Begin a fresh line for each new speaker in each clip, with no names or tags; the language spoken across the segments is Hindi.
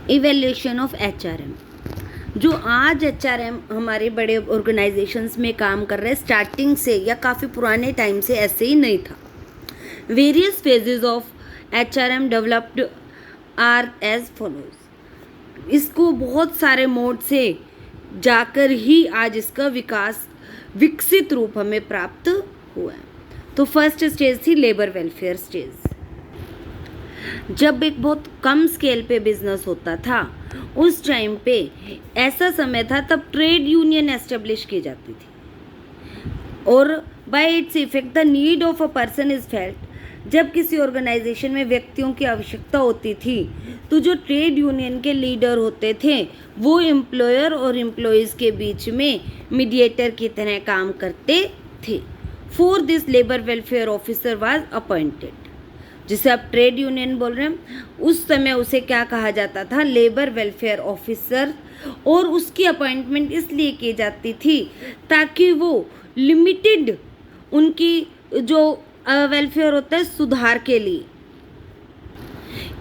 Evaluation of HRM. जो आज एचआरएम हमारे बड़े ऑर्गेनाइजेशंस में काम कर रहे हैं, स्टार्टिंग से या काफ़ी पुराने टाइम से ऐसे ही नहीं था। Various phases of HRM developed are as follows. इसको बहुत सारे मोड से जाकर ही आज इसका विकसित रूप हमें प्राप्त हुआ है। तो फर्स्ट स्टेज थी लेबर वेलफेयर स्टेज। जब एक बहुत कम स्केल पे बिजनेस होता था, उस टाइम पे ऐसा समय था तब ट्रेड यूनियन एस्टेब्लिश की जाती थी और bye its effect the need of a person is felt. जब किसी ऑर्गेनाइजेशन में व्यक्तियों की आवश्यकता होती थी तो जो ट्रेड यूनियन के लीडर होते थे वो एम्प्लॉयर और एम्प्लॉयज़ के बीच में मीडिएटर की तरह काम करते थे। For this labour welfare officer was appointed, जिसे आप ट्रेड यूनियन बोल रहे हैं, उस समय उसे क्या कहा जाता था, लेबर वेलफेयर ऑफिसर। और उसकी अपॉइंटमेंट इसलिए की जाती थी ताकि वो लिमिटेड उनकी जो वेलफेयर होता है सुधार के लिए,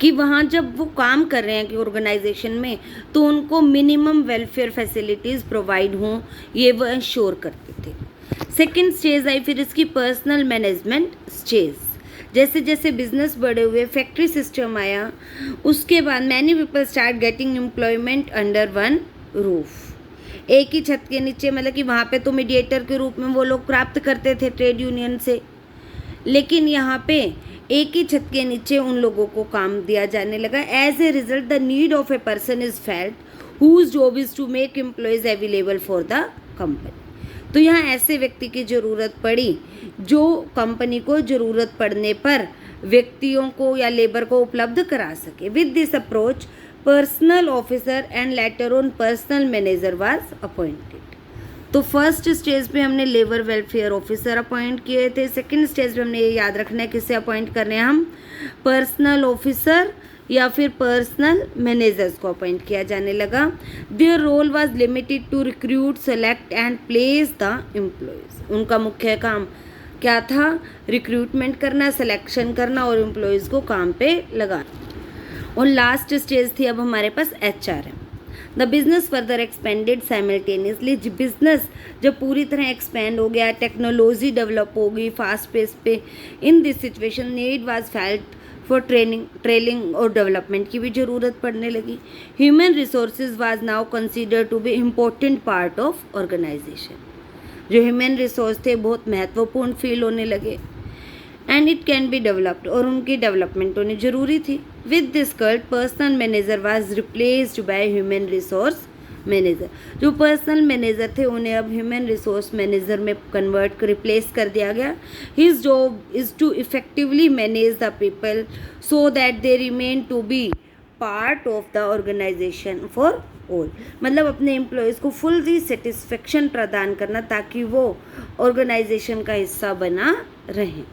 कि वहाँ जब वो काम कर रहे हैं कि ऑर्गेनाइजेशन में, तो उनको मिनिमम वेलफेयर फैसिलिटीज़ प्रोवाइड हों, ये वो इंश्योर करते थे। सेकेंड स्टेज आई फिर इसकी पर्सनल मैनेजमेंट स्टेज। जैसे जैसे बिजनेस बढ़े हुए, फैक्ट्री सिस्टम आया, उसके बाद many people start getting employment under one roof. एक ही छत के नीचे, मतलब कि वहाँ पे तो मीडिएटर के रूप में वो लोग प्राप्त करते थे ट्रेड यूनियन से, लेकिन यहाँ पे एक ही छत के नीचे उन लोगों को काम दिया जाने लगा। As a result the need of a person is felt whose job is to make employees available for the company. तो यहाँ ऐसे व्यक्ति की ज़रूरत पड़ी जो कंपनी को ज़रूरत पड़ने पर व्यक्तियों को या लेबर को उपलब्ध करा सके। With this approach personal officer and later on personal manager was appointed. तो फर्स्ट स्टेज पे हमने लेबर वेलफेयर ऑफिसर अपॉइंट किए थे। सेकंड स्टेज पे हमने ये याद रखना है किसे अपॉइंट करने हैं हम, पर्सनल ऑफिसर या फिर पर्सनल मैनेजर्स को अपॉइंट किया जाने लगा। Their role was limited to recruit, select and place the employees. उनका मुख्य काम क्या था, रिक्रूटमेंट करना, सिलेक्शन करना और एम्प्लॉयज़ को काम पे लगाना। और लास्ट स्टेज थी अब हमारे पास HRM. The business further expanded simultaneously. Business जब पूरी तरह एक्सपेंड हो गया, टेक्नोलॉजी डेवलप हो गई फास्ट पेस पे, in this situation need was felt for training और डेवलपमेंट की भी ज़रूरत पड़ने लगी। Human resources was now consider to be important part of organisation. जो ह्यूमन रिसोर्स थे बहुत महत्वपूर्ण फील होने लगे। And it can be developed, और उनकी डेवलपमेंट होनी जरूरी थी। With this cult personnel manager was replaced by human resource manager. जो पर्सनल मैनेजर थे उन्हें अब ह्यूमन रिसोर्स मैनेजर में रिप्लेस कर दिया गया। His job is to effectively manage the people so that they remain to be part of the organisation for all. मतलब अपने एम्प्लॉयज़ को फुल सेटिस्फेक्शन प्रदान करना ताकि वो ऑर्गेनाइजेशन का हिस्सा बना रहें।